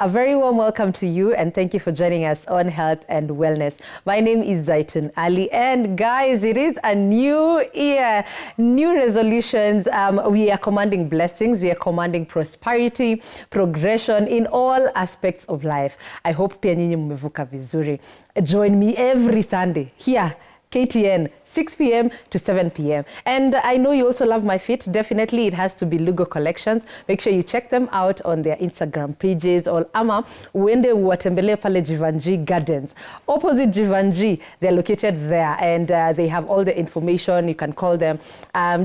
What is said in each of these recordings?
A very warm welcome to you and thank you for joining us on Health and Wellness. My name is Zaitun Ali, and guys, it is a new year, new resolutions. We are commanding blessings, we are commanding prosperity, progression in all aspects of life. I hope pia nyinyi mmevuka vizuri. Join me every Sunday here, KTN, 6 p.m. to 7 p.m. And I know you also love my fit. Definitely, it has to be Lugo Collections. Make sure you check them out on their Instagram pages or ama uende watembele pale Jivanji Gardens. Opposite Jivanji, they're located there and they have all the information. You can call them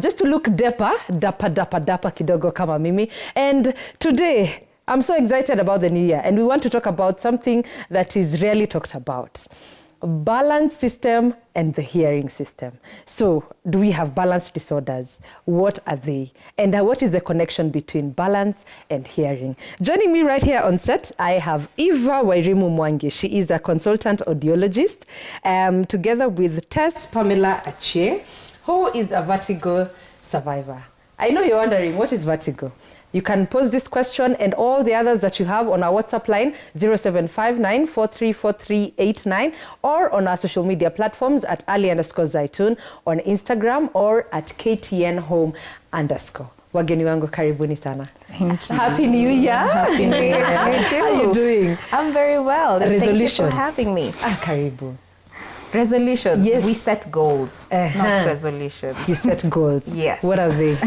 just to look dapper kidogo kama mimi. And today, I'm so excited about the new year and we want to talk about something that is rarely talked about. Balance system and the hearing system. So, do we have balance disorders? What are they? And what is the connection between balance and hearing? Joining me right here on set, I have Eva Wairimu Mwangi. She is a consultant audiologist, together with Tess Pamela Achie, who is a vertigo survivor. I know you're wondering, what is vertigo? You can pose this question and all the others that you have on our WhatsApp line, 0759-434389, or on our social media platforms at Ali_Zaitun on Instagram or at KTN Home_. Wageni wangu karibuni sana. Thank you. Happy New Year. Happy New Year. You too. How are you doing? I'm very well. Thank you for having me. Karibu. Resolutions. Yes. We set goals, not resolutions. You set goals. Yes. What are they?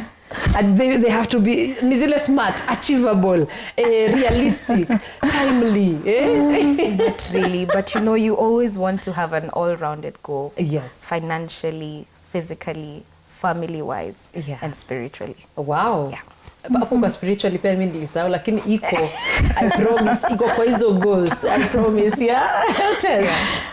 And they have to be smart, achievable, realistic, timely. Not really, but you know, you always want to have an all-rounded goal. Yes. Financially, physically, family-wise, and spiritually. Wow. Yeah. Hapo kwa spiritually pia mimi nilisahau lakini iko I promise iko kwa hizo goals. I promise, yeah.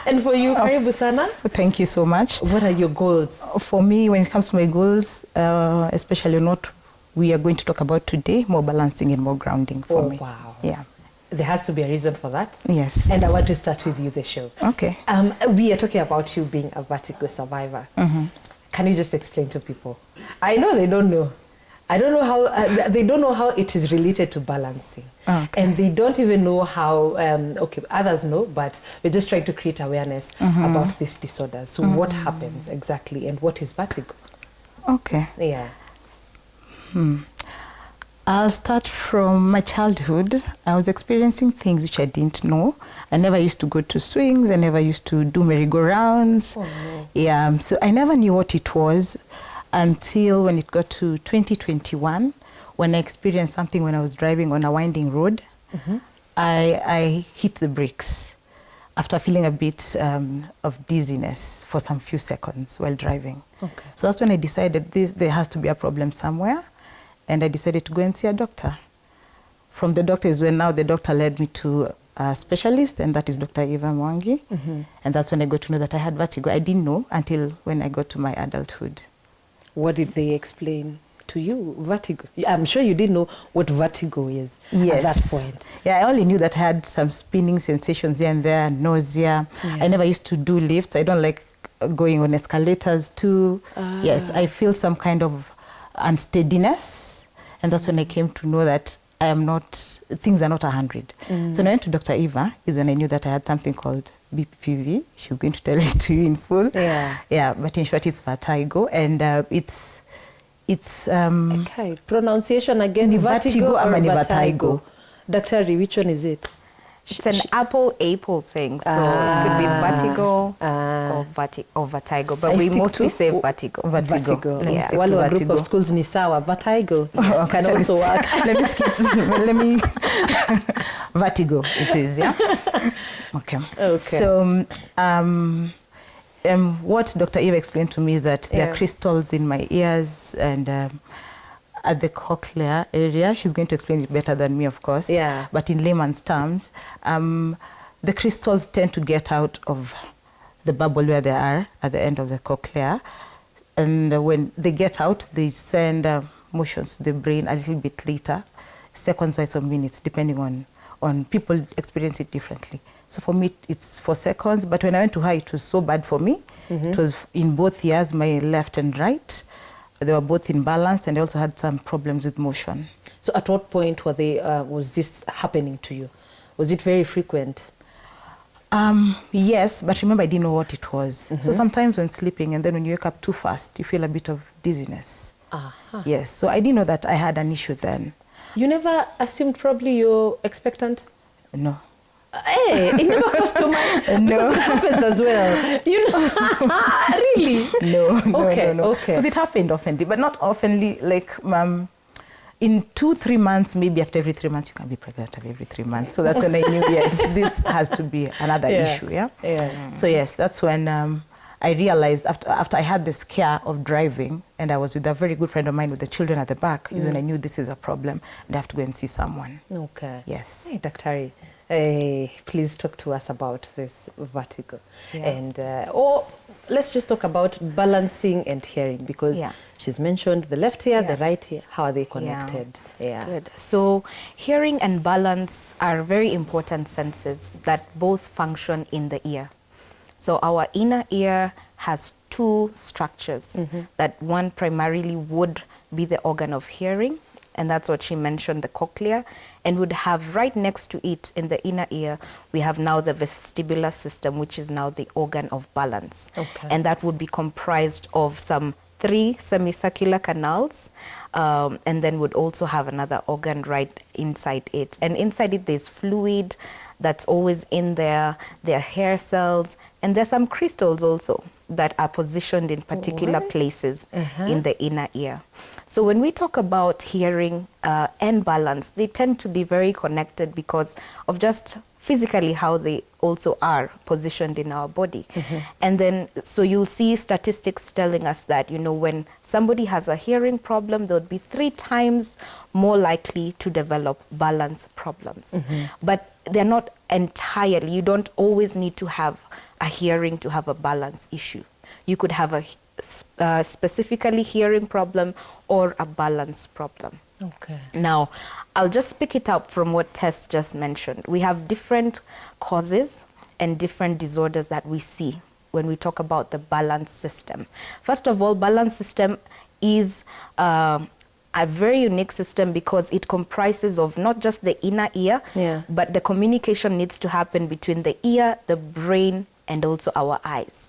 And for you, karibu sana. Thank you so much. What are your goals? For me, when it comes to my goals, especially what we are going to talk about today, more balancing and more grounding for me. Wow. Yeah. There has to be a reason for that. Yes. And I want to start with you, the show. Okay. We are talking about you being a vertigo survivor. Mm-hmm. Can you just explain to people? I know they don't know. I don't know how, they don't know how it is related to balancing. Okay. And they don't even know how, okay, others know, but we're just trying to create awareness about this disorder. So what happens exactly and what is vertigo? Okay. Yeah. I'll start from my childhood. I was experiencing things which I didn't know. I never used to go to swings. I never used to do merry-go-rounds. Oh, no. Yeah, so I never knew what it was until when it got to 2021, when I experienced something when I was driving on a winding road. I hit the brakes after feeling a bit of dizziness for some few seconds while driving. Okay. So that's when I decided there has to be a problem somewhere, and I decided to go and see a doctor. From the doctor is when now the doctor led me to a specialist, and that is Dr. Eva Mwangi. And that's when I got to know that I had vertigo. I didn't know until when I got to my adulthood. What did they explain to you? Vertigo. I'm sure you didn't know what vertigo is at that point. Yeah, I only knew that I had some spinning sensations here and there, nausea. I never used to do lifts. I don't like going on escalators too. Yes, I feel some kind of unsteadiness. And that's when I came to know that things are not 100. So when I went to Dr. Eva is when I knew that I had something called BPPV. She's going to tell it to you in full. Yeah, but in short, it's vertigo, and it's okay. Pronunciation again. Vertigo or vertigo? Dr. Which one is it? It's an apple thing, so it could be vertigo or vertigo, but we mostly say vertigo. Vertigo. Yeah. One group of schools ni sawa. Vertigo can also work. Let me skip. Vertigo. It is, yeah. Okay. So, what Dr. Eva explained to me is that there are crystals in my ears and at the cochlear area. She's going to explain it better than me, of course. Yeah. But in layman's terms, the crystals tend to get out of the bubble where they are at the end of the cochlea. And when they get out, they send motions to the brain a little bit later, seconds-wise or minutes, depending on people experience it differently. So for me, it's 4 seconds. But when I went to her, it was so bad for me. It was in both ears, my left and right. They were both imbalanced, and I also had some problems with motion. So at what point were they, was this happening to you? Was it very frequent? Yes, but remember I didn't know what it was. So sometimes when sleeping and then when you wake up too fast, you feel a bit of dizziness. Yes, so I didn't know that I had an issue then. You never assumed probably you're expectant? No. Hey, it never crossed your mind? No. It happens as well. You know, really? No, Okay, no. okay. Because it happened oftenly, but not oftenly. Like in 2-3 months, maybe after every 3 months, you can be pregnant every 3 months. So that's when I knew, yes, this has to be another issue. Yeah. So yes, that's when I realized after I had the scare of driving, and I was with a very good friend of mine with the children at the back, is when I knew this is a problem and I have to go and see someone. Okay. Yes. Hey, Daktari, please talk to us about this vertigo. Yeah. And, or let's just talk about balancing and hearing, because she's mentioned the left ear, the right ear. How are they connected? Yeah. Good. So hearing and balance are very important senses that both function in the ear. So our inner ear has two structures. That one primarily would be the organ of hearing, and that's what she mentioned, the cochlea, and would have right next to it in the inner ear, we have now the vestibular system, which is now the organ of balance. Okay. And that would be comprised of some 3 semicircular canals, and then would also have another organ right inside it. And inside it, there's fluid that's always in there. There are hair cells, and there's some crystals also that are positioned in particular places in the inner ear. So when we talk about hearing and balance, they tend to be very connected because of just physically how they also are positioned in our body. And then, so you'll see statistics telling us that, you know, when somebody has a hearing problem, they would be 3 times more likely to develop balance problems. But they're not entirely, you don't always need to have a hearing to have a balance issue. You could have a specifically hearing problem or a balance problem. Okay. Now, I'll just pick it up from what Tess just mentioned. We have different causes and different disorders that we see when we talk about the balance system. First of all, balance system is a very unique system because it comprises of not just the inner ear, but the communication needs to happen between the ear, the brain, and also our eyes.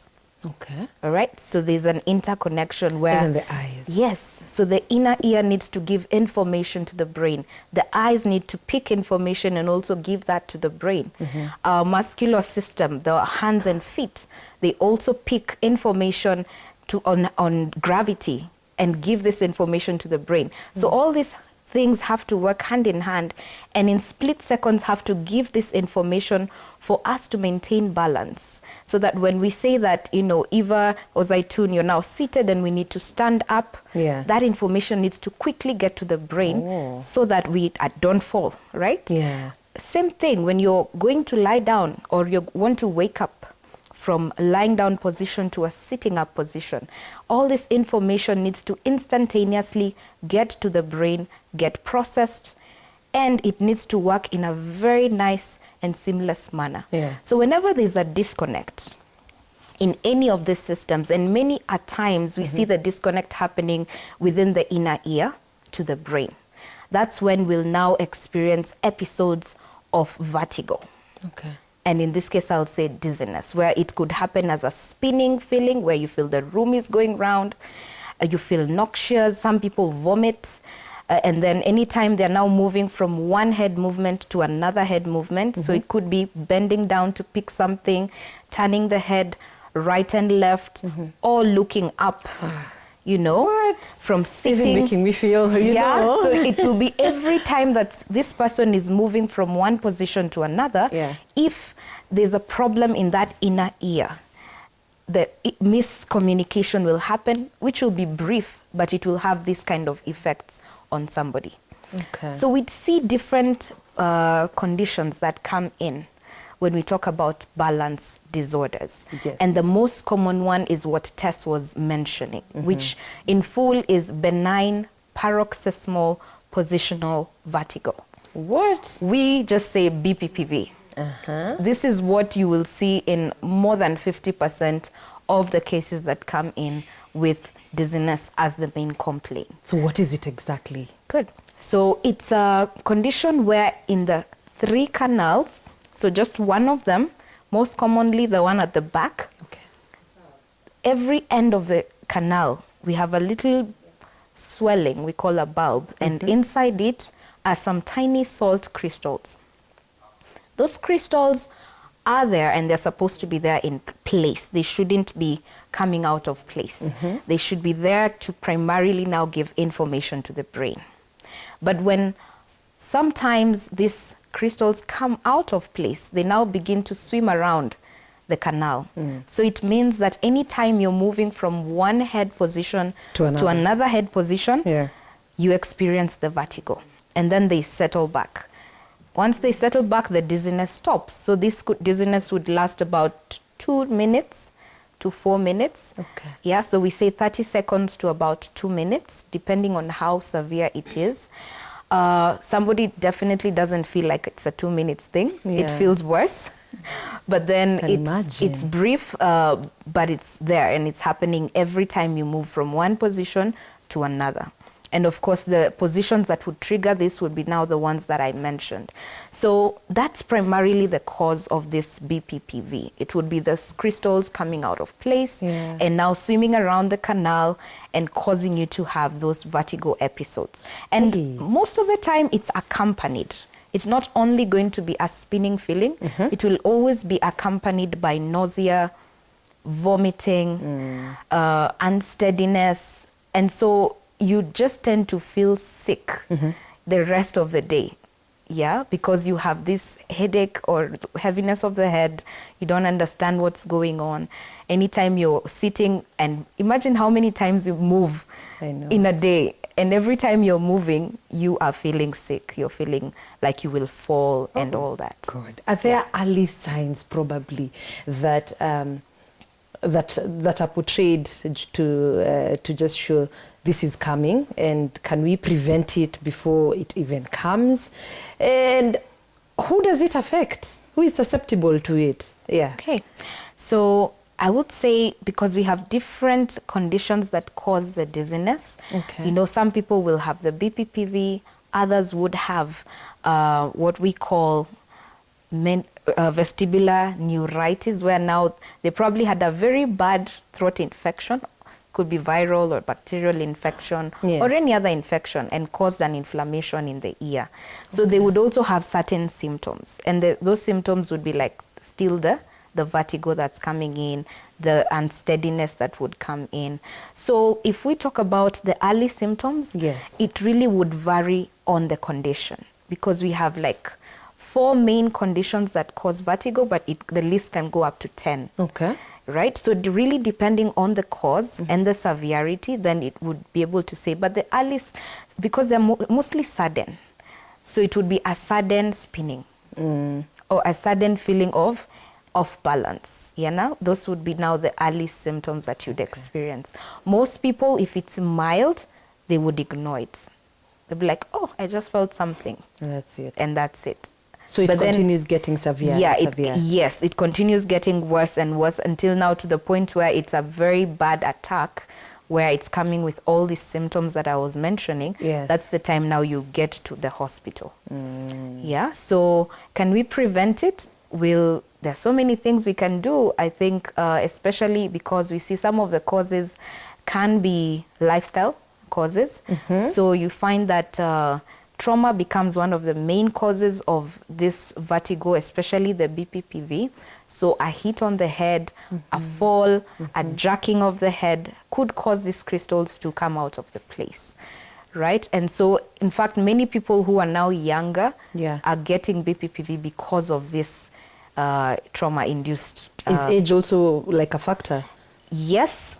Okay. All right. So there's an interconnection where even the eyes. Yes. So the inner ear needs to give information to the brain. The eyes need to pick information and also give that to the brain. Our muscular system, the hands and feet, they also pick information on gravity and give this information to the brain. So all these things have to work hand in hand, and in split seconds have to give this information for us to maintain balance. So that when we say that, you know, Eva or Zaitun, you're now seated and we need to stand up, that information needs to quickly get to the brain so that we don't fall, right? Yeah. Same thing when you're going to lie down or you want to wake up from a lying down position to a sitting up position. All this information needs to instantaneously get to the brain, get processed, and it needs to work in a very nice and seamless manner. So whenever there's a disconnect in any of these systems, and many a times we see the disconnect happening within the inner ear to the brain, that's when we'll now experience episodes of vertigo. Okay. And in this case, I'll say dizziness, where it could happen as a spinning feeling, where you feel the room is going round, you feel noxious, some people vomit, and then anytime they're now moving from one head movement to another head movement, so it could be bending down to pick something, turning the head right and left, or looking up. You know, from sitting. Even making me feel, you know. So it will be every time that this person is moving from one position to another, if there's a problem in that inner ear, the miscommunication will happen, which will be brief, but it will have this kind of effects on somebody. Okay. So we see different conditions that come in when we talk about balance disorders. And the most common one is what Tess was mentioning, which in full is benign paroxysmal positional vertigo. What? We just say BPPV. This is what you will see in more than 50% of the cases that come in with dizziness as the main complaint. So what is it exactly? Good. So it's a condition where in the 3 canals. So just one of them, most commonly the one at the back. Okay. Every end of the canal, we have a little swelling we call a bulb, and inside it are some tiny salt crystals. Those crystals are there, and they're supposed to be there in place. They shouldn't be coming out of place. They should be there to primarily now give information to the brain. But when sometimes these crystals come out of place, they now begin to swim around the canal. So it means that anytime you're moving from one head position to another head position, you experience the vertigo, and then they settle back. Once they settle back, the dizziness stops. So this dizziness would last about 2 minutes to 4 minutes. Okay. Yeah, so we say 30 seconds to about 2 minutes, depending on how severe it is. Somebody definitely doesn't feel like it's a 2 minutes thing. It feels worse. But then it's brief, but it's there, and it's happening every time you move from one position to another. And of course, the positions that would trigger this would be now the ones that I mentioned. So that's primarily the cause of this BPPV. It would be the crystals coming out of place and now swimming around the canal and causing you to have those vertigo episodes. And most of the time, it's accompanied. It's not only going to be a spinning feeling, it will always be accompanied by nausea, vomiting, unsteadiness. And so you just tend to feel sick the rest of the day. Yeah, because you have this headache or heaviness of the head, you don't understand what's going on. Anytime you're sitting, and imagine how many times you move in a day, and every time you're moving, you are feeling sick. You're feeling like you will fall and all that. God. Are there early signs probably that that are portrayed to just show this is coming, and can we prevent it before it even comes? And who does it affect? Who is susceptible to it? Yeah. Okay. So I would say, because we have different conditions that cause the dizziness. Okay. You know, some people will have the BPPV, others would have what we call vestibular neuritis, where now they probably had a very bad throat infection, could be viral or bacterial infection or any other infection, and caused an inflammation in the ear. So they would also have certain symptoms, and those symptoms would be like still the vertigo that's coming in, the unsteadiness that would come in. So if we talk about the early symptoms, it really would vary on the condition, because we have like 4 main conditions that cause vertigo, but the list can go up to 10. Okay. Right? So really depending on the cause and the severity, then it would be able to say. But the earliest, because they're mostly sudden, so it would be a sudden spinning or a sudden feeling of off balance. Yeah, now those would be now the early symptoms that you'd experience. Most people, if it's mild, they would ignore it. They'll be like, oh, I just felt something. And that's it. And that's it. So it continues getting severe. Yeah, severe. Yes, it continues getting worse and worse until now, to the point where it's a very bad attack, where it's coming with all these symptoms that I was mentioning. That's the time now you get to the hospital. Yeah, so can we prevent it? Well, there's so many things we can do, I think, especially because we see some of the causes can be lifestyle causes. So you find that trauma becomes one of the main causes of this vertigo, especially the BPPV. So a hit on the head, a fall, a jerking of the head could cause these crystals to come out of the place, right? And so, in fact, many people who are now younger are getting BPPV because of this trauma-induced. Is age also like a factor? Yes.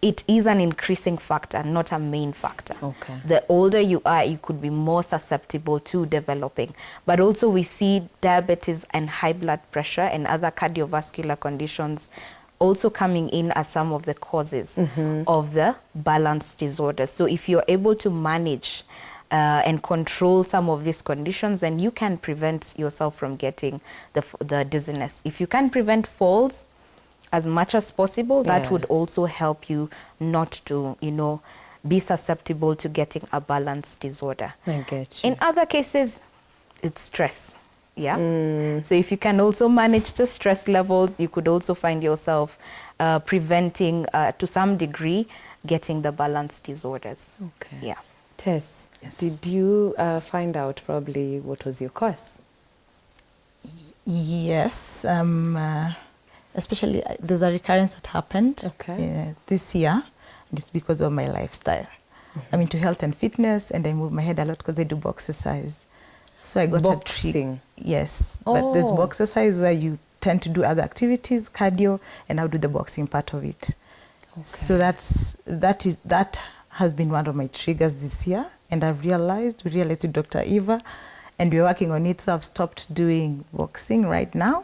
It is an increasing factor, not a main factor. Okay. The older you are, you could be more susceptible to developing. But also we see diabetes and high blood pressure and other cardiovascular conditions also coming in as some of the causes of the balance disorder. So if you're able to manage and control some of these conditions, then you can prevent yourself from getting the dizziness. If you can prevent falls as much as possible, that would also help you not to, be susceptible to getting a balance disorder. I get you. In other cases, it's stress. Yeah. So if you can also manage the stress levels, you could also find yourself preventing, to some degree, getting the balance disorders. Okay. Yeah. Tess, did you find out probably what was your cause? Yes, especially there's a recurrence that happened this year, and it's because of my lifestyle. I'm into health and fitness, and I move my head a lot because I do box exercise. So I got boxing. Yes, but there's box exercise where you tend to do other activities, cardio, and I'll do the boxing part of it. Okay. So that has been one of my triggers this year, and we realized with Dr. Eva, and we're working on it. So I've stopped doing boxing right now.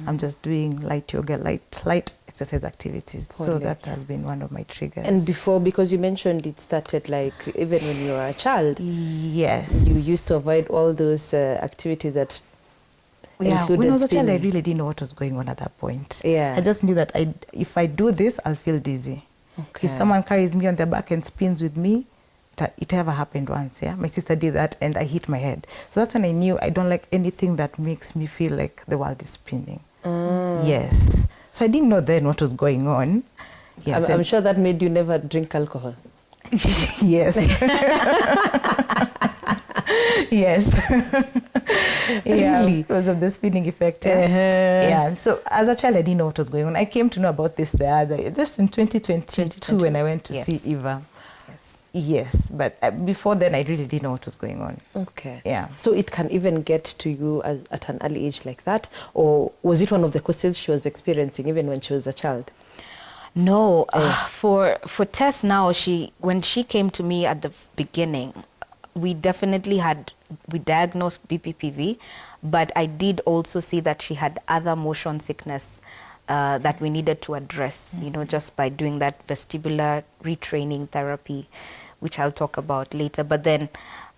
I'm just doing light yoga, light exercise activities. So that has been one of my triggers. And before, because you mentioned it started like even when you were a child. Yes. You used to avoid all those activities that included when I was a child, I spinning. really didn't know what was going on at that point. Yeah. I just knew that if I do this, I'll feel dizzy. Okay. If someone carries me on their back and spins with me, it ever happened once. Yeah, my sister did that, and I hit my head. So that's when I knew I don't like anything that makes me feel like the world is spinning. Yes. So I didn't know then what was going on. Yes, I'm sure that made you never drink alcohol. Yes. Yes. Really? Because of the spinning effect. Yeah. So as a child, I didn't know what was going on. I came to know about this just in 2022 when I went to see Eva. Yes, but before then, I really didn't know what was going on. Okay. Yeah. So it can even get to you at an early age like that? Or was it one of the causes she was experiencing even when she was a child? No. For Tess now, when she came to me at the beginning, we diagnosed BPPV, but I did also see that she had other motion sickness that we needed to address, just by doing that vestibular retraining therapy, which I'll talk about later. But then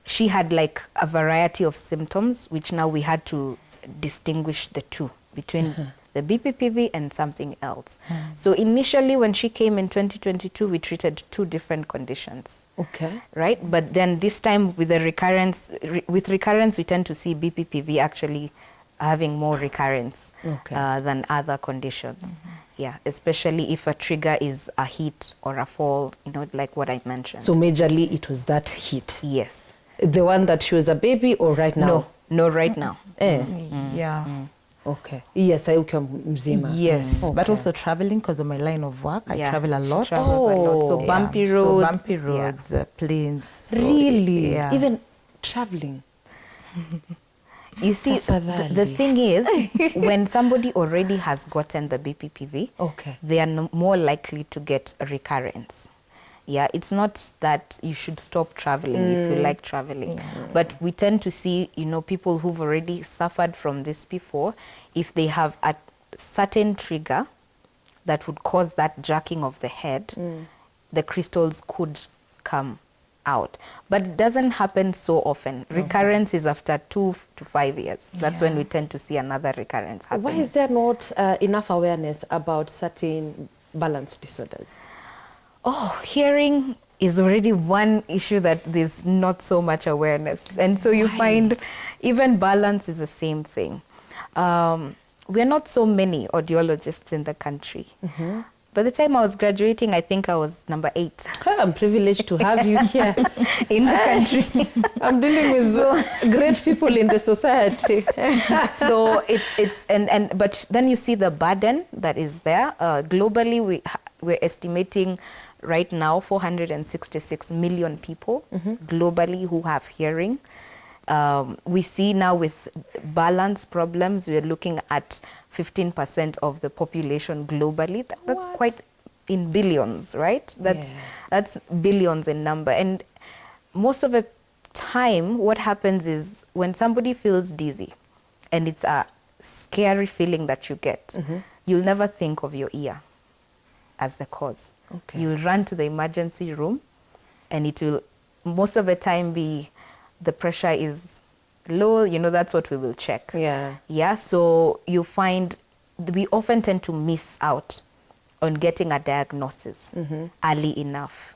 she had like a variety of symptoms, which now we had to distinguish the two between the BPPV and something else. So initially when she came in 2022, we treated two different conditions. Okay. Right? But then this time with the recurrence, we tend to see BPPV actually having more recurrence than other conditions. Yeah, especially if a trigger is a hit or a fall, like what I mentioned. So majorly it was that hit? Yes. The one that she was a baby or right now? No, right now. Yeah. Okay. Yes, ukiwa mzima. Yes, but also traveling because of my line of work. I travel a lot. She travels a lot. So bumpy roads. So bumpy roads, planes. So really? Even traveling? You see, the thing is, when somebody already has gotten the BPPV, they are more likely to get a recurrence. Yeah, it's not that you should stop traveling if you like traveling. But we tend to see, people who've already suffered from this before, if they have a certain trigger that would cause that jerking of the head, the crystals could come out. But it doesn't happen so often. Recurrence is after 2 to 5 years. That's when we tend to see another recurrence happening. Why is there not enough awareness about certain balance disorders? Hearing is already one issue that there's not so much awareness. And so you find even balance is the same thing. We're not so many audiologists in the country. By the time I was graduating, I think I was number 8. I'm privileged to have you here in the country. I'm dealing with great people in the society. So but then you see the burden that is there. Globally, we're estimating right now 466 million people globally who have hearing. We see now with balance problems, we're looking at 15% of the population globally. That's quite in billions, right? That's billions in number. And most of the time, what happens is when somebody feels dizzy, and it's a scary feeling that you get, you'll never think of your ear as the cause. You'll run to the emergency room, and it will most of the time be the pressure is low, that's what we will check. So you find we often tend to miss out on getting a diagnosis early enough,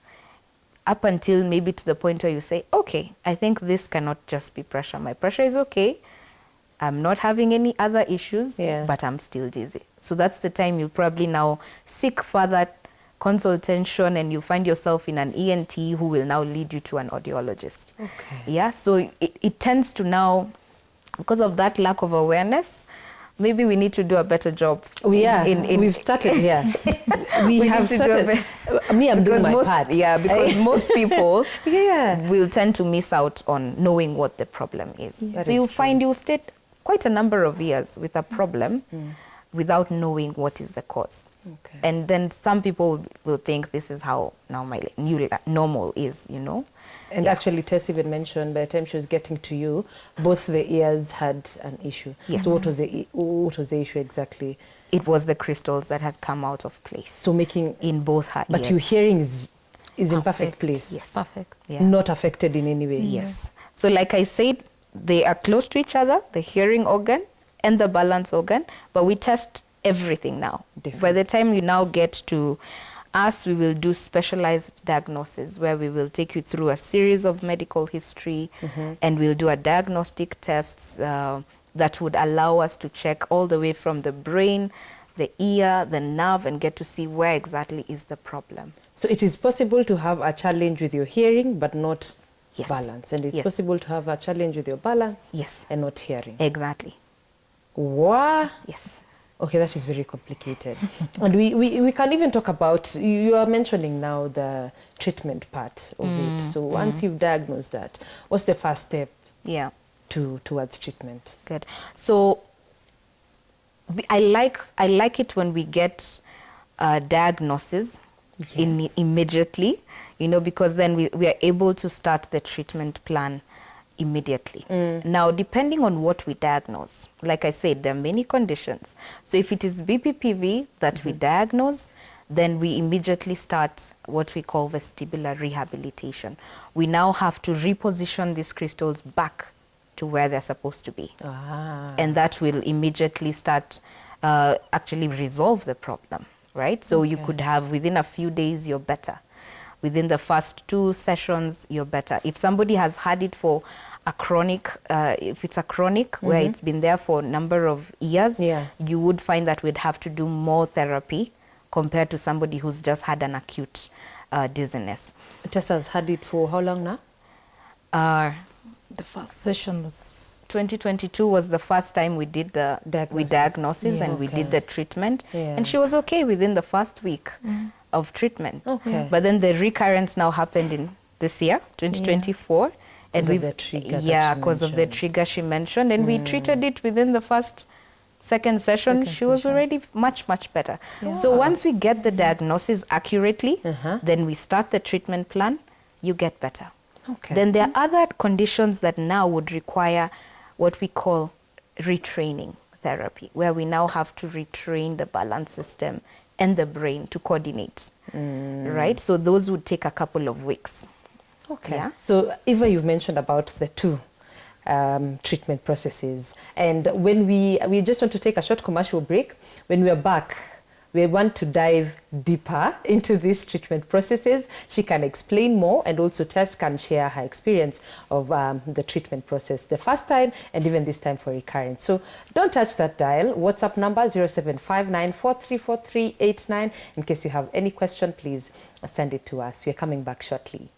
up until maybe to the point where you say, okay, I think this cannot just be pressure. My pressure is okay. I'm not having any other issues, Yeah. but I'm still dizzy. So that's the time you'll probably now seek further consultation, and you find yourself in an ENT who will now lead you to an audiologist. Okay. Yeah, so it tends to now, because of that lack of awareness, maybe we need to do a better job. We've started here. we have need to do a started. Me, I'm doing my most, part. Yeah, because most people Yeah. will tend to miss out on knowing what the problem is. That So is you'll true. find you'll stay quite a number of years with a problem without knowing what is the cause. Okay. And then some people will think this is how now my new normal is, you know. And actually, Tess even mentioned by the time she was getting to you, both the ears had an issue. Yes. So what was the issue exactly? It was the crystals that had come out of place So making, in both her but ears. your hearing is in perfect place. Yes. Perfect. Yeah. Not affected in any way. Yes. So like I said, they are close to each other, the hearing organ and the balance organ, but we test everything now. Different. By the time you now get to us, we will do specialized diagnosis where we will take you through a series of medical history and we'll do a diagnostic tests that would allow us to check all the way from the brain, the ear, the nerve, and get to see where exactly is the problem. So it is possible to have a challenge with your hearing, but not Yes. balance. And it's Yes. possible to have a challenge with your balance Yes. and not hearing. Exactly. What? Yes. Okay, that is very complicated. And we can even talk about, you are mentioning now the treatment part of it. So once you've diagnosed that, what's the first step Yeah. towards treatment? Good. So I like it when we get diagnosis immediately, you know, because then we are able to start the treatment plan immediately. Now, depending on what we diagnose, like I said, there are many conditions. So if it is BPPV that we diagnose, then we immediately start what we call vestibular rehabilitation. We now have to reposition these crystals back to where they're supposed to be. And that will immediately start actually resolve the problem, right? So you could have within a few days, you're better. Within the first 2 sessions, you're better. If somebody has had it for a chronic, if it's a chronic where it's been there for a number of years, you would find that we'd have to do more therapy compared to somebody who's just had an acute dizziness. Tessa's had it for how long now? The first session was 2022 was the first time we did the diagnosis and we did the treatment. And she was okay within the first week of treatment. Okay. But then the recurrence now happened in this year, 2024. And Because of we've, the trigger that she because of the mentioned. trigger she mentioned. And we treated it within the second session. She was already much, much better. So once we get the diagnosis accurately, then we start the treatment plan, you get better. Okay. Then there are other conditions that now would require what we call retraining therapy, where we now have to retrain the balance system and the brain to coordinate, right? So those would take a couple of weeks. Okay. Yeah. So Eva, you've mentioned about the 2 treatment processes. And when we just want to take a short commercial break. When we are back, we want to dive deeper into these treatment processes. She can explain more, and also Tess can share her experience of the treatment process the first time and even this time for recurrence. So don't touch that dial. WhatsApp number 0759434389. In case you have any question, please send it to us. We're coming back shortly.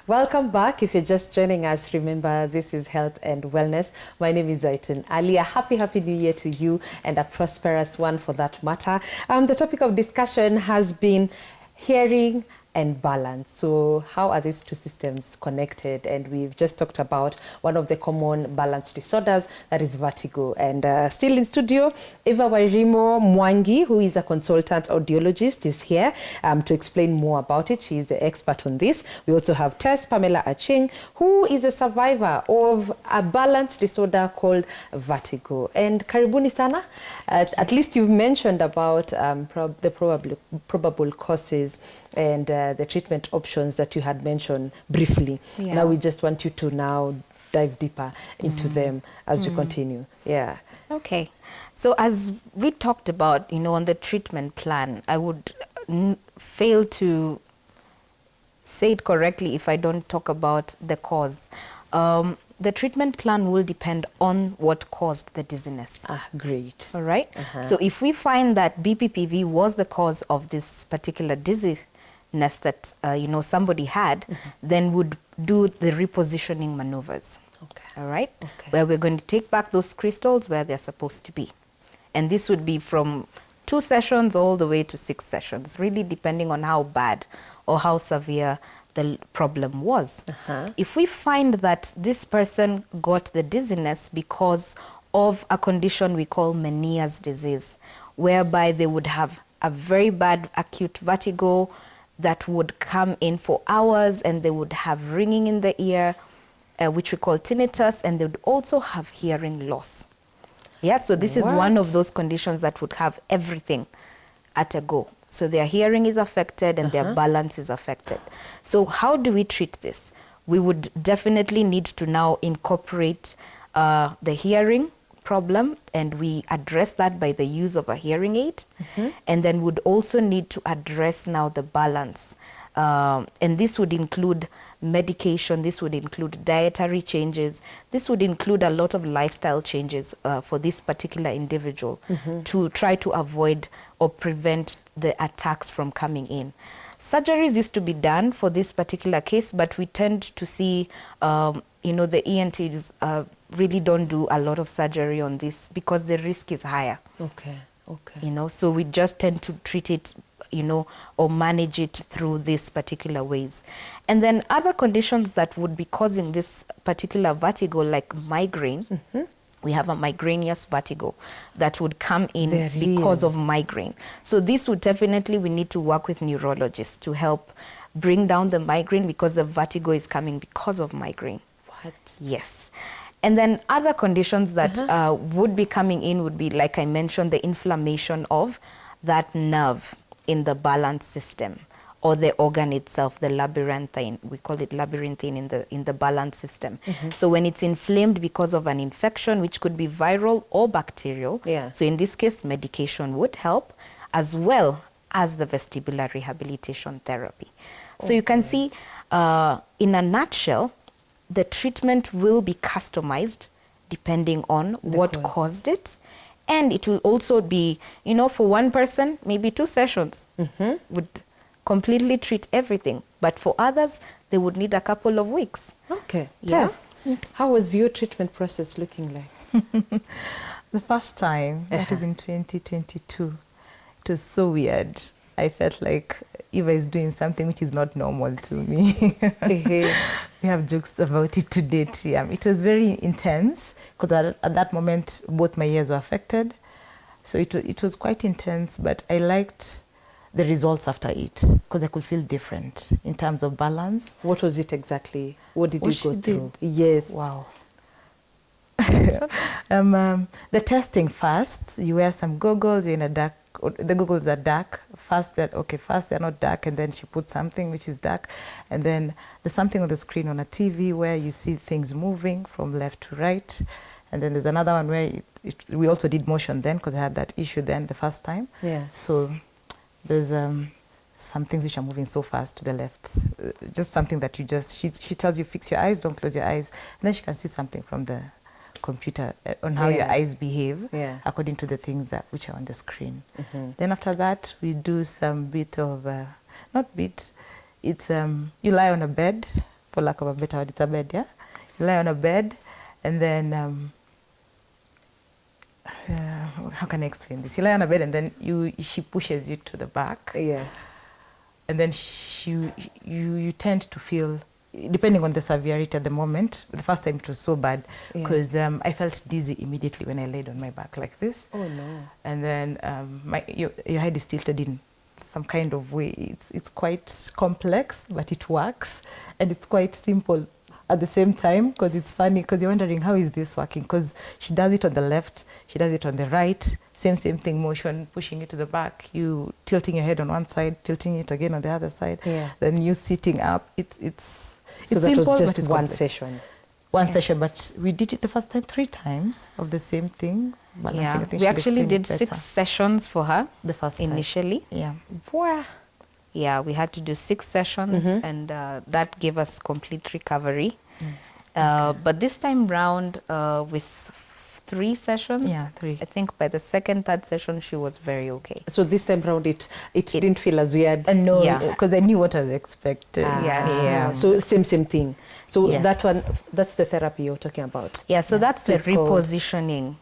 Welcome back. If you're just joining us, remember this is Health and Wellness. My name is Zaitun Ali. A happy New Year to you, and a prosperous one for that matter. The topic of discussion has been hearing and balance. So how are these 2 systems connected? And we've just talked about one of the common balance disorders, that is vertigo. And still in studio, Eva Wairimo Mwangi, who is a consultant audiologist, is here to explain more about it. She is the expert on this. We also have Tess Pamela Aching, who is a survivor of a balance disorder called vertigo. And karibuni sana. At least you've mentioned about the probable causes and the treatment options that you had mentioned briefly. Now we just want you to now dive deeper into them as we continue. Yeah. Okay. So as we talked about, on the treatment plan, I would fail to say it correctly if I don't talk about the cause. The treatment plan will depend on what caused the dizziness. Great. All right. So if we find that BPPV was the cause of this particular dizziness that somebody had, then would do the repositioning maneuvers. Okay. All right. Okay. Where we're going to take back those crystals where they're supposed to be, and this would be from 2 sessions all the way to 6 sessions, really depending on how bad or how severe the problem was. If we find that this person got the dizziness because of a condition we call Meniere's disease, whereby they would have a very bad acute vertigo that would come in for hours, and they would have ringing in the ear, which we call tinnitus, and they would also have hearing loss. Yeah, so this is one of those conditions that would have everything at a go. So their hearing is affected and their balance is affected. So how do we treat this? We would definitely need to now incorporate the hearing problem, and we address that by the use of a hearing aid. And then would also need to address now the balance. And this would include medication, this would include dietary changes, this would include a lot of lifestyle changes for this particular individual to try to avoid or prevent the attacks from coming in. Surgeries used to be done for this particular case, but we tend to see, the ENTs really don't do a lot of surgery on this because the risk is higher. Okay. Okay. So we just tend to treat it, or manage it through these particular ways. And then other conditions that would be causing this particular vertigo, like migraine, we have a migraneous vertigo that would come in because of migraine. So this would definitely, we need to work with neurologists to help bring down the migraine, because the vertigo is coming because of migraine. What? Yes. And then other conditions that would be coming in would be, like I mentioned, the inflammation of that nerve in the balance system, or the organ itself, the labyrinthine. We call it labyrinthine in the balance system. So when it's inflamed because of an infection, which could be viral or bacterial, so in this case, medication would help, as well as the vestibular rehabilitation therapy. So you can see, in a nutshell, the treatment will be customized depending on what caused it. And it will also be, for one person, maybe 2 sessions would completely treat everything. But for others, they would need a couple of weeks. Okay. Yeah. How was your treatment process looking like? The first time, that is in 2022, it was so weird. I felt like Eva is doing something which is not normal to me. We have jokes about it to date. It was very intense, because at that moment, both my ears were affected. So it was quite intense, but I liked the results after it, because I could feel different in terms of balance. What was it exactly? What did you go through? Yes. Wow. The testing first, you wear some goggles, you're in a dark, the goggles are dark. First they're not dark, and then she put something which is dark, and then there's something on the screen on a TV where you see things moving from left to right, and then there's another one where we also did motion then, because I had that issue then the first time. Yeah. So there's some things which are moving so fast to the left, just something that she tells you, fix your eyes, don't close your eyes, and then she can see something from the computer on how your eyes behave according to the things which are on the screen. Then after that, we do some bit of, it's you lie on a bed, for lack of a better word, it's a bed, yeah? You lie on a bed, and then, how can I explain this? You lie on a bed, and then she pushes you to the back. Yeah. And then you tend to feel, depending on the severity at the moment. The first time it was so bad, because I felt dizzy immediately when I laid on my back like this. Oh no. And then your head is tilted in some kind of way. It's quite complex, but it works, and it's quite simple at the same time, because it's funny, because you're wondering, how is this working? Because she does it on the left, she does it on the right, same thing, motion, pushing it to the back, you tilting your head on one side, tilting it again on the other side, then you sitting up. It's so that simple, was but just it's one complex. session. one session, but we did it the first time 3 times of the same thing. Balancing, I think We she'll actually explain did it better. 6 sessions for her The first time. initially. Yeah. Wow. Yeah, we had to do 6 sessions, and that gave us complete recovery. But this time round, with 3 sessions, Yeah, 3. I think by the second, third session, she was very okay. So this time round, it didn't feel as weird. No, Yeah. because I knew what I was expecting. Yeah. So same thing. So Yes. that one, that's the therapy you're talking about. Yeah, so that's So the it's called- repositioning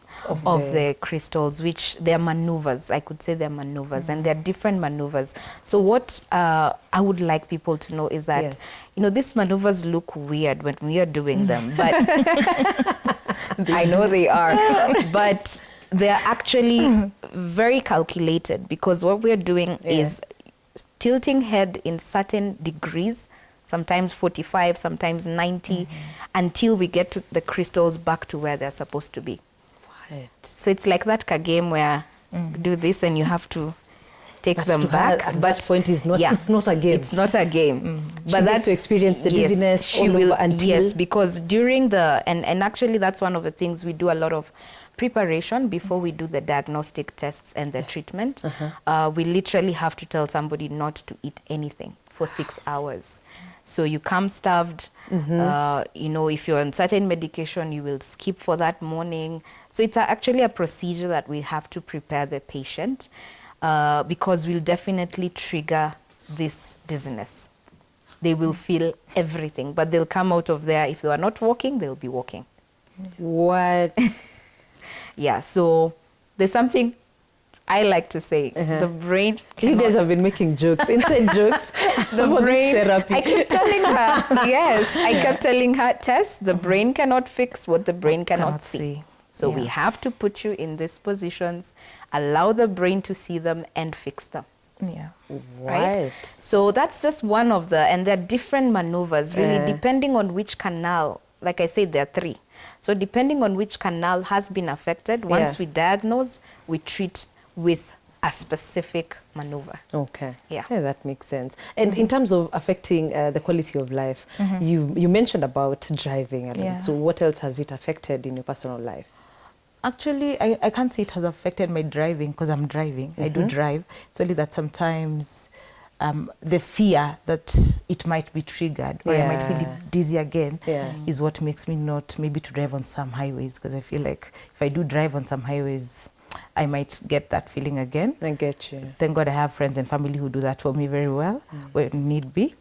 of the crystals, which they're maneuvers. I could say they're maneuvers, and they're different maneuvers. So what I would like people to know is that, Yes. you know, these maneuvers look weird when we are doing them, but I know they are, but they're actually very calculated, because what we're doing is tilting head in certain degrees, sometimes 45, sometimes 90, until we get to the crystals back to where they're supposed to be. Right. So it's like that game where you do this and you have to take But them to back. her, at that point, it's not a game. It's not a game. She gets to experience the dizziness she all will, over until... Yes, because during the, and actually that's one of the things we do a lot of preparation before we do the diagnostic tests and the treatment. We literally have to tell somebody not to eat anything for 6 hours. So you come starved. You know, if you're on certain medication, you will skip for that morning. So it's actually a procedure that we have to prepare the patient, because we'll definitely trigger this dizziness. They will feel everything, but they'll come out of there. If they are not walking, they'll be walking. What? Yeah, so there's something I like to say. The brain You guys have been making jokes, inside jokes. the about this brain, therapy. I keep telling her, yes, I kept telling her, Tess, the brain cannot fix what the brain cannot see. So we have to put you in these positions, allow the brain to see them and fix them. Yeah. Right? So that's just one of the, and there are different maneuvers, really, depending on which canal. Like I said, there are 3. So depending on which canal has been affected, once we diagnose, we treat with a specific maneuver. Okay. Yeah. That makes sense. And in terms of affecting the quality of life, you mentioned about driving a lot. Yeah. So what else has it affected in your personal life? Actually, I can't say it has affected my driving, because I'm driving. I do drive. It's only that sometimes the fear that it might be triggered, or I might feel dizzy again, is what makes me not maybe to drive on some highways, because I feel like if I do drive on some highways, I might get that feeling again. I get you. Thank God I have friends and family who do that for me very well when need be.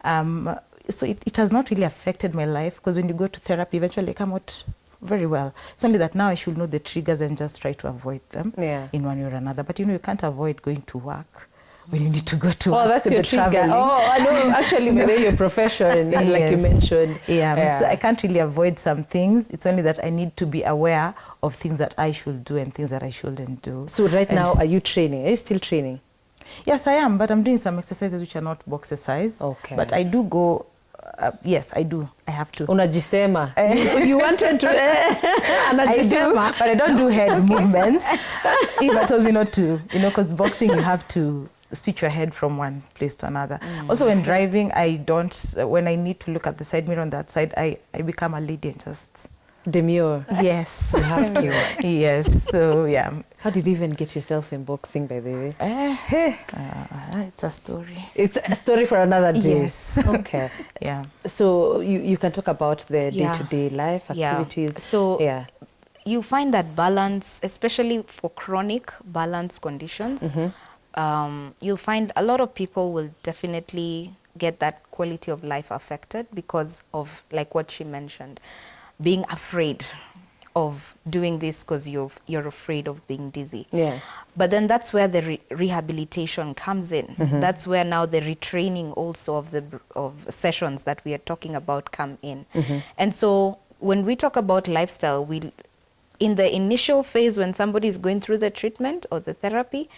So it has not really affected my life, because when you go to therapy, eventually I come out very well. It's only that now I should know the triggers and just try to avoid them in one way or another. But you know, you can't avoid going to work when you need to go to work. Oh, that's your trigger. traveling. Oh, I know. Actually, maybe your profession, and like you mentioned. So I can't really avoid some things. It's only that I need to be aware of things that I should do and things that I shouldn't do. So right now, are you training? Are you still training? Yes, I am, but I'm doing some exercises which are not box exercise. Okay. But I do go, yes, I do. I have to. Unajisema. You wanted to. I do, but I don't do head movements. Eva told me not to, you know, because boxing you have to switch your head from one place to another. Also, when driving, I don't. When I need to look at the side mirror on that side, I become a lady and just. Demure. Yes, You have to. yes. So yeah. How did you even get yourself in boxing, by the way? It's a story. It's a story for another day. Yes. Okay. Yeah. So you can talk about the day-to-day life activities. So you find that balance, especially for chronic balance conditions, you'll find a lot of people will definitely get that quality of life affected because of, like what she mentioned, being afraid of doing this because you're afraid of being dizzy. Yeah. But then that's where the rehabilitation comes in. That's where now the retraining also of sessions that we are talking about come in. And so when we talk about lifestyle, in the initial phase when somebody is going through the treatment or the therapy,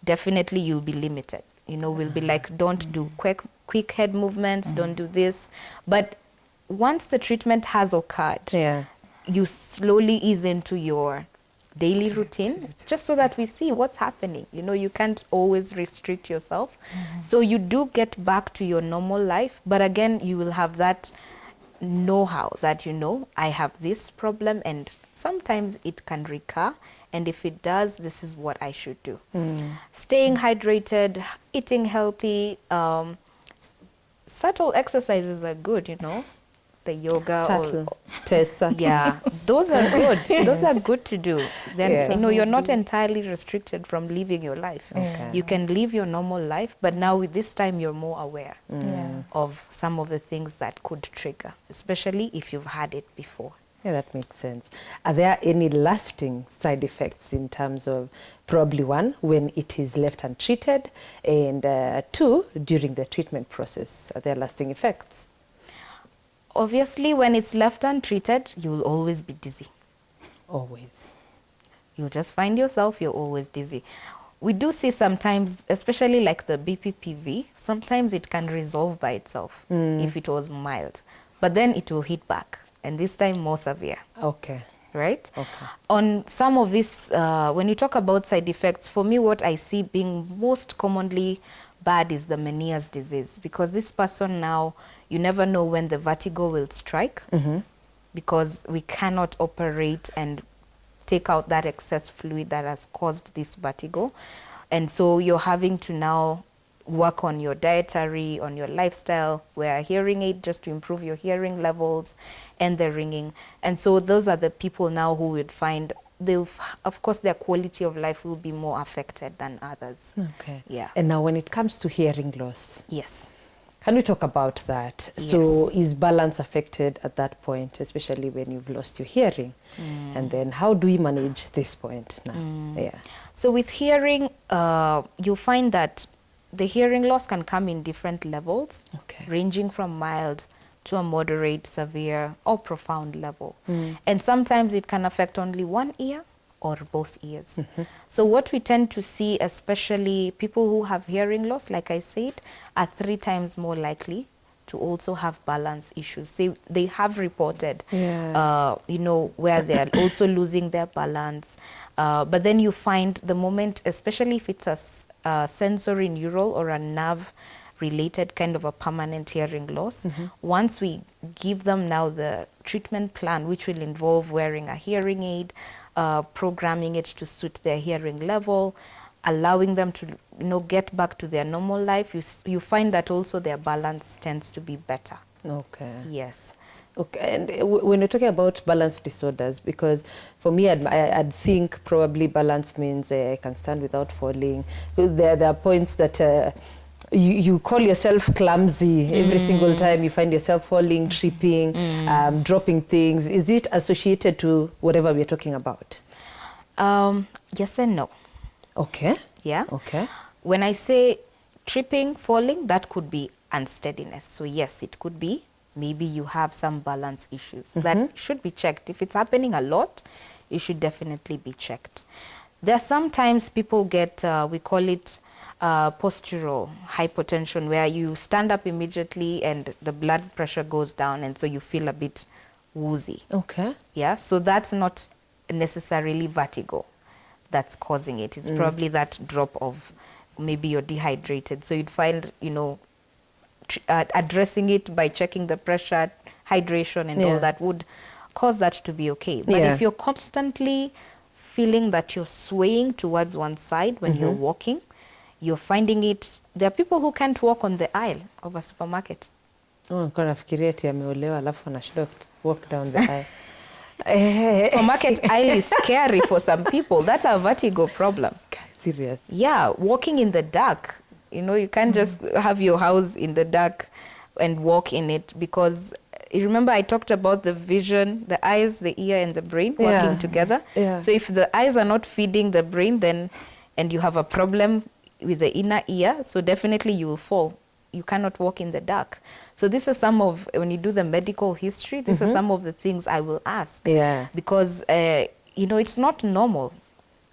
definitely you'll be limited. You know, we'll be like, don't do quick head movements, don't do this. But once the treatment has occurred, you slowly ease into your daily routine, just so that we see what's happening. You know, you can't always restrict yourself. So you do get back to your normal life, but again, you will have that know-how that, I have this problem, and sometimes it can recur, and if it does, this is what I should do. Staying hydrated, eating healthy, subtle exercises are good, the yoga. Subtle. Test subtle. Yeah, those are good. Those are good to do. Then, Yeah. you're not entirely restricted from living your life. Okay. You can live your normal life, but now with this time, you're more aware Yeah. of some of the things that could trigger, especially if you've had it before. Yeah, that makes sense. Are there any lasting side effects in terms of, probably one, when it is left untreated, and two, during the treatment process? Are there lasting effects? Obviously, when it's left untreated, you'll always be dizzy. Always. You'll just find yourself, you're always dizzy. We do see sometimes, especially like the BPPV, sometimes it can resolve by itself if it was mild. But then it will hit back, and this time more severe. Okay. Right? Okay. On some of this, when you talk about side effects, for me, what I see being most commonly bad is the Meniere's disease, because this person now, you never know when the vertigo will strike, because we cannot operate and take out that excess fluid that has caused this vertigo. And so you're having to now work on your dietary, on your lifestyle, wear a hearing aid just to improve your hearing levels and the ringing. And so those are the people now who would find, of course, their quality of life will be more affected than others. Okay. Yeah. And now when it comes to hearing loss, Yes. can we talk about that? Yes. So is balance affected at that point, especially when you've lost your hearing? And then how do we manage this point now? Yeah. So with hearing, you find that the hearing loss can come in different levels, Okay. ranging from mild to a moderate, severe, or profound level. And sometimes it can affect only one ear or both ears. So what we tend to see, especially people who have hearing loss, like I said, are 3 times more likely to also have balance issues. They have reported, where they're also losing their balance. But then you find the moment, especially if it's a sensory neural or a nerve related kind of a permanent hearing loss, once we give them now the treatment plan, which will involve wearing a hearing aid, programming it to suit their hearing level, allowing them to get back to their normal life, you find that also their balance tends to be better. Okay. Yes. Okay, and when you're talking about balance disorders, because for me, I'd think probably balance means I can stand without falling. There are points that you call yourself clumsy every single time you find yourself falling, tripping, dropping things. Is it associated to whatever we're talking about? Yes and no. Okay. Yeah. Okay. When I say tripping, falling, that could be unsteadiness. So yes, it could be. Maybe you have some balance issues that should be checked. If it's happening a lot, it should definitely be checked. There are sometimes people get, we call it postural hypotension, where you stand up immediately and the blood pressure goes down, and so you feel a bit woozy. Okay. Yeah, so that's not necessarily vertigo that's causing it. It's probably that drop of, maybe you're dehydrated. So you'd find, addressing it by checking the pressure, hydration, and all that would cause that to be okay. But if you're constantly feeling that you're swaying towards one side when you're walking, you're finding it. There are people who can't walk on the aisle of a supermarket. Nilikuwa nafikiria ati ameolewa alafu anashindwa walk down the aisle. Supermarket aisle is scary for some people. That's a vertigo problem. Serious. Yeah, walking in the dark. You can't just have your house in the dark and walk in it, because you remember I talked about the vision, the eyes, the ear, and the brain working together. Yeah. So if the eyes are not feeding the brain, then, and you have a problem with the inner ear, so definitely you will fall. You cannot walk in the dark. So this is some of, when you do the medical history, this is some of the things I will ask. Yeah. Because, it's not normal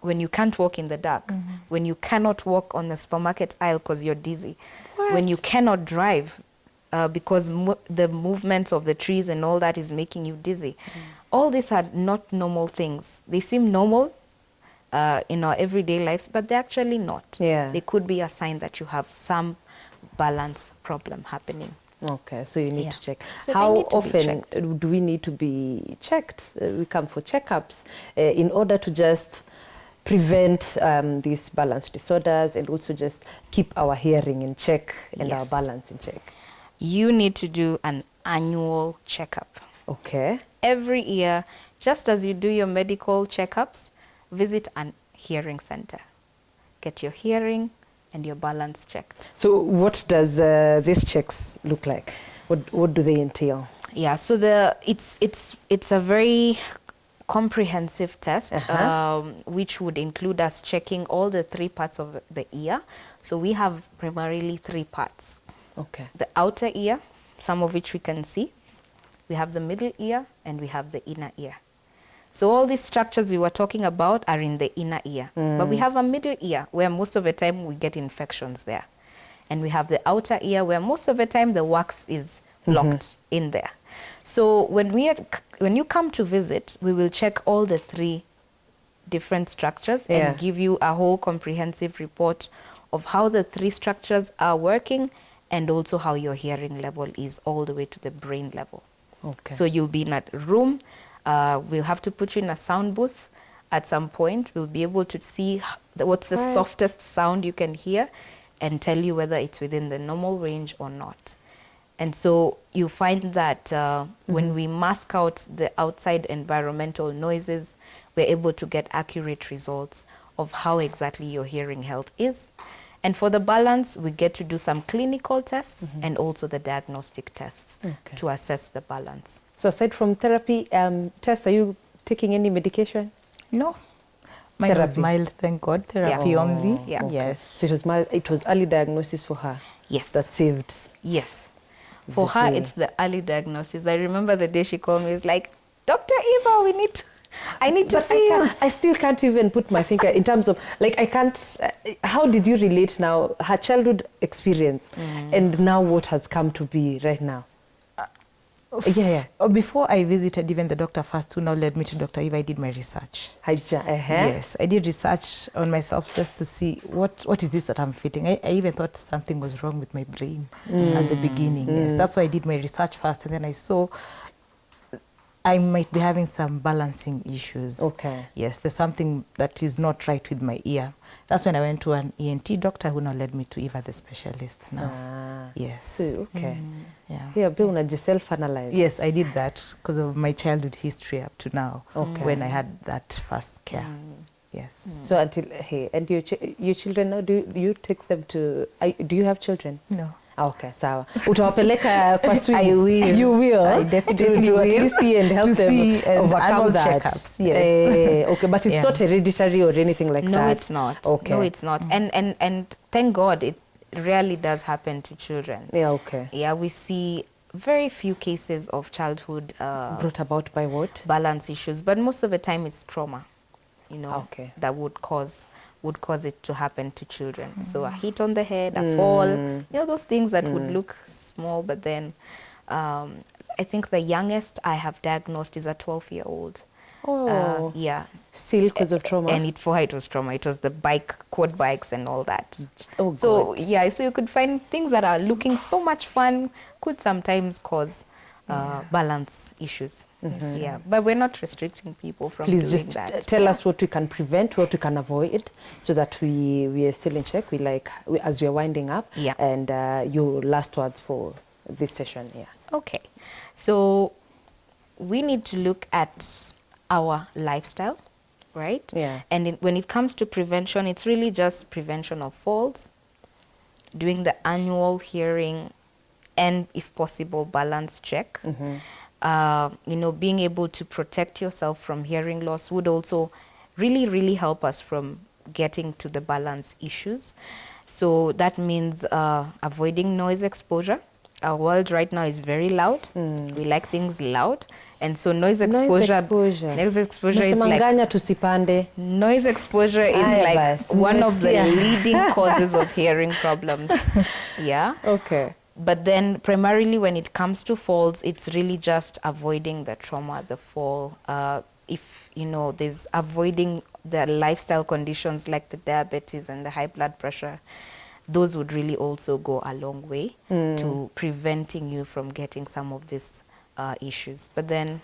when you can't walk in the dark, when you cannot walk on the supermarket aisle because you're dizzy, when you cannot drive because the movements of the trees and all that is making you dizzy. All these are not normal things. They seem normal in our everyday lives, but they're actually not. Yeah. They could be a sign that you have some balance problem happening. Okay, so you need Yeah. to check. So they How need to be often checked. do we need to be checked? We come for checkups in order to just prevent these balance disorders and also just keep our hearing in check and our Yes. balance in check. You need to do an annual checkup. Okay. Every year, just as you do your medical checkups, visit an hearing center. Get your hearing and your balance checked. So what does these checks look like? What do they entail? Yeah, so it's a very comprehensive test, which would include us checking all the 3 parts of the ear. So we have primarily 3 parts. Okay. The outer ear, some of which we can see. We have the middle ear and we have the inner ear. So all these structures we were talking about are in the inner ear. But we have a middle ear where most of the time we get infections there. And we have the outer ear where most of the time the wax is blocked in there. So when you come to visit, we will check all the 3 different structures and give you a whole comprehensive report of how the 3 structures are working and also how your hearing level is all the way to the brain level. Okay. So you'll be in a room. We'll have to put you in a sound booth at some point. We'll be able to see what's the softest sound you can hear and tell you whether it's within the normal range or not. And so you find that when we mask out the outside environmental noises, we're able to get accurate results of how exactly your hearing health is. And for the balance, we get to do some clinical tests and also the diagnostic tests to assess the balance. So aside from therapy tests, are you taking any medication? No. Mine was Therapy. mild, thank God. Therapy only. Yeah. Okay. Yes. So it was early diagnosis for her. Yes. That saved. Yes. For The her, day. it's the early diagnosis. I remember the day she called me, it's like, Dr. Eva, I need to But see you. I still can't even put my finger in terms of, like, I can't, how did you relate now, her childhood experience and now what has come to be right now? Yeah. Before I visited even the doctor first, who now led me to Dr. Eva, I did my research. Yes, I did research on myself just to see what is this that I'm feeling. I even thought something was wrong with my brain at the beginning. Yes, that's why I did my research first, and then I saw I might be having some balancing issues. Okay. Yes, there's something that is not right with my ear. That's when I went to an ENT doctor who now led me to Eva, the specialist now. Yes. So, okay. Yeah. Yeah, be una self-analyze. Yes, I did that because of my childhood history up to now, when I had that first care. Yes. So until, hey, and your children now, do you take them to, do you have children? No. Okay, sawa. Utawapeleka kwa swing. I will. You will. I definitely to will. at least see and help To them see and overcome annual that. checkups, yes. Okay, but it's Yeah. not hereditary or anything like that. No, it's not. Okay. No, it's not. And thank God it rarely does happen to children. Yeah, okay. Yeah, we see very few cases of childhood Brought about by what? balance issues, but most of the time it's trauma, Okay. that would cause it to happen to children. So a hit on the head, a fall, those things that would look small, but then I think the youngest I have diagnosed is a 12-year-old. Oh, Yeah. still because of trauma. And for her, it was trauma. It was the quad bikes and all that. Oh, So, God. yeah, so you could find things that are looking so much fun could sometimes cause balance issues. Yeah, but we're not restricting people from Please doing just that. tell us what we can prevent, what we can avoid, so that we are still in check. As we are winding up. Yeah. And your last words for this session. Yeah. Okay, so we need to look at our lifestyle, right? Yeah. And when it comes to prevention, it's really just prevention of falls, doing the annual hearing, and if possible, balance check. Being able to protect yourself from hearing loss would also really, really help us from getting to the balance issues. So that means avoiding noise exposure. Our world right now is very loud. We like things loud. And so noise exposure is like, Nasemanganya tusipande. noise exposure is Aya like basi, one of the nimesikia. leading causes of hearing problems. Yeah. Okay. But then primarily when it comes to falls, it's really just avoiding the trauma, the fall. There's avoiding the lifestyle conditions like the diabetes and the high blood pressure. those would really also go a long way to preventing you from getting some of these issues. But then,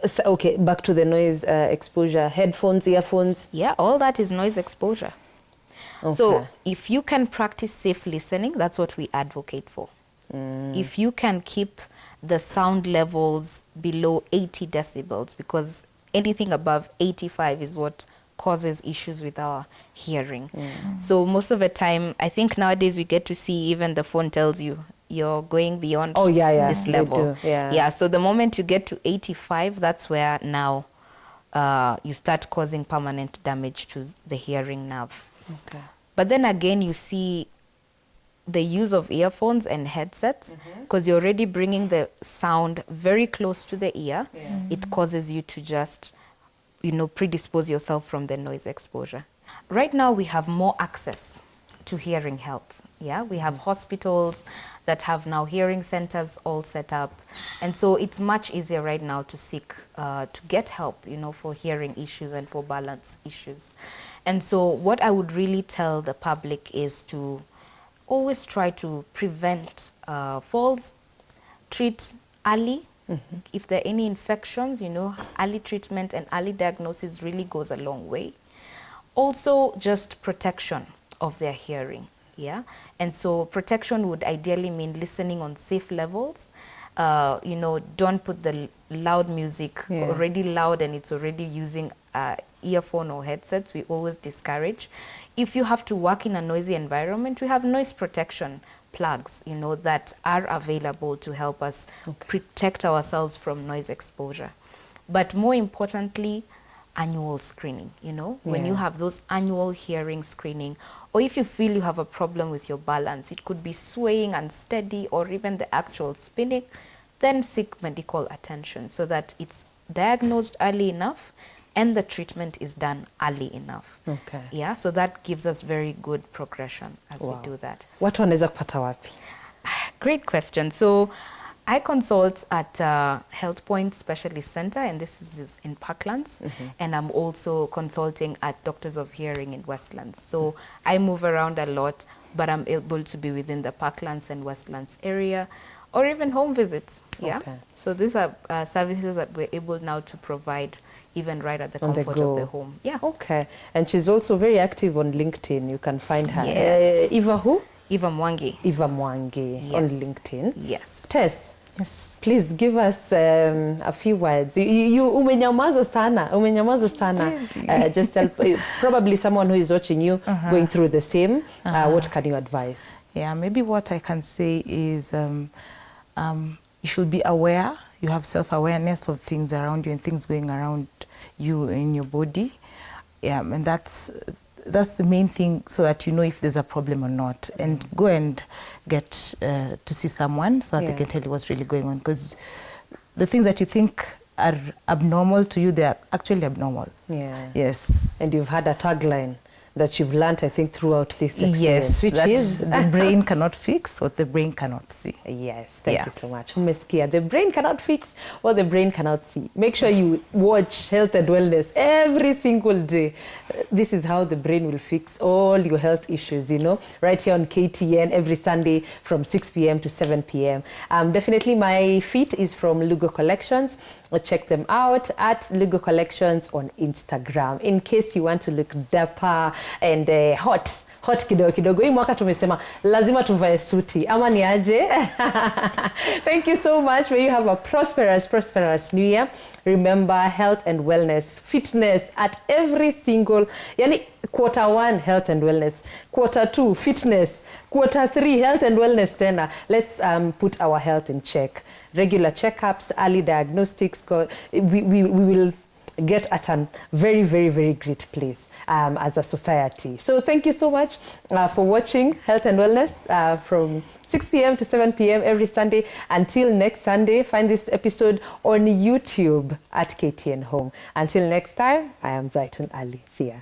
So, okay, back to the noise exposure. Headphones, earphones. yeah, all that is noise exposure. Okay. So if you can practice safe listening, that's what we advocate for. If you can keep the sound levels below 80 decibels, because anything above 85 is what causes issues with our hearing. So most of the time, I think nowadays we get to see even the phone tells you you're going beyond Oh, yeah, this they level. do, yeah. So the moment you get to 85, that's where now you start causing permanent damage to the hearing nerve. Okay. But then again, you see the use of earphones and headsets, because you're already bringing the sound very close to the ear. It causes you to just, predispose yourself from the noise exposure. Right now, we have more access to hearing health. Yeah, we have hospitals that have now hearing centers all set up. And so it's much easier right now to seek, to get help, for hearing issues and for balance issues. And so what I would really tell the public is to always try to prevent falls, treat early. If there are any infections, early treatment and early diagnosis really goes a long way. Also, just protection of their hearing. Yeah, and so protection would ideally mean listening on safe levels. Don't put the loud music already loud and it's already using earphone or headsets. We always discourage. If you have to work in a noisy environment, we have noise protection plugs, that are available to help us protect ourselves from noise exposure. But more importantly, annual screening, when you have those annual hearing screening, or if you feel you have a problem with your balance, it could be swaying unsteady or even the actual spinning, then seek medical attention so that it's diagnosed early enough and the treatment is done early enough. Okay. Yeah, so that gives us very good progression as we do that. Watu wanaweza kupata wapi? Great question. So I consult at Health Point Specialist Center, and this is in Parklands. And I'm also consulting at Doctors of Hearing in Westlands. So I move around a lot, but I'm able to be within the Parklands and Westlands area, or even home visits. Yeah. Okay. So these are services that we're able now to provide even right at the On the comfort go. of the home. Yeah. Okay. And she's also very active on LinkedIn. You can find her. Yes. Eva who? Eva Mwangi. Eva Mwangi Yes. on LinkedIn. Yes. Tess, Yes. please give us a few words. You umenyamaza sana. Just help, probably someone who is watching you going through the same. What can you advise? Yeah, maybe what I can say is you should be aware. You have self-awareness of things around you and things going around you in your body. Yeah, and that's the main thing, so that you know if there's a problem or not. And go and get to see someone so that they can tell you what's really going on. Because the things that you think are abnormal to you, they are actually abnormal. Yeah. Yes. And you've had a tagline that you've learned, I think, throughout this experience, Yes, which that is the brain cannot fix what the brain cannot see. Yes, thank you so much. Umesikia, the brain cannot fix what the brain cannot see. Make sure you watch Health and Wellness every single day. This is how the brain will fix all your health issues, right here on KTN every Sunday from 6 p.m. to 7 p.m. Definitely my feed is from Lugo Collections. Check them out at Lugo Collections on Instagram in case you want to look dapper and hot kidogo kidogo. Hii mwaka tumesema lazima tuvae suti ama ni aje? Thank you so much. May you have a prosperous new year. Remember, health and wellness, fitness at every single, yani quarter 1 health and wellness, quarter 2 fitness, quarter 3 health and wellness tena. Let's put our health in check. Regular checkups, early diagnostics, we will get at a very, very, very great place as a society. So thank you so much for watching Health and Wellness from 6 p.m. to 7 p.m. every Sunday. Until next Sunday, find this episode on YouTube at KTN Home. Until next time, I am Zaitun Ali. See ya.